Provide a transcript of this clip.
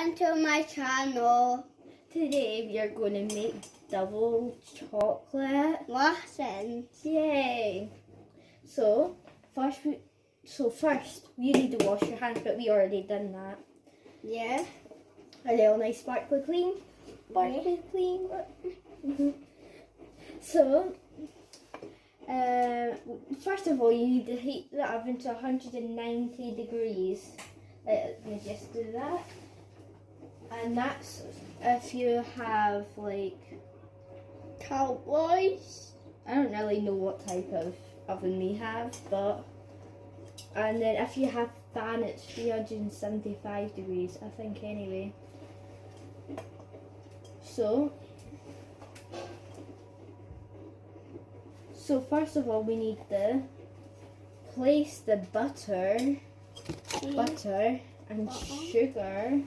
welcome to my channel. Today we are going to make double chocolate Muffins. Yay! So first we need to wash your hands, but we already done that. Yeah. A little nice sparkly clean. Sparkly clean. So first of all, you need to heat the oven to 190 degrees. Let me just do that. And that's if you have like Cowboys. I don't really know what type of oven we have, but and then if you have fan, it's 375 degrees, I think, anyway. So first of all, we need to place the butter and sugar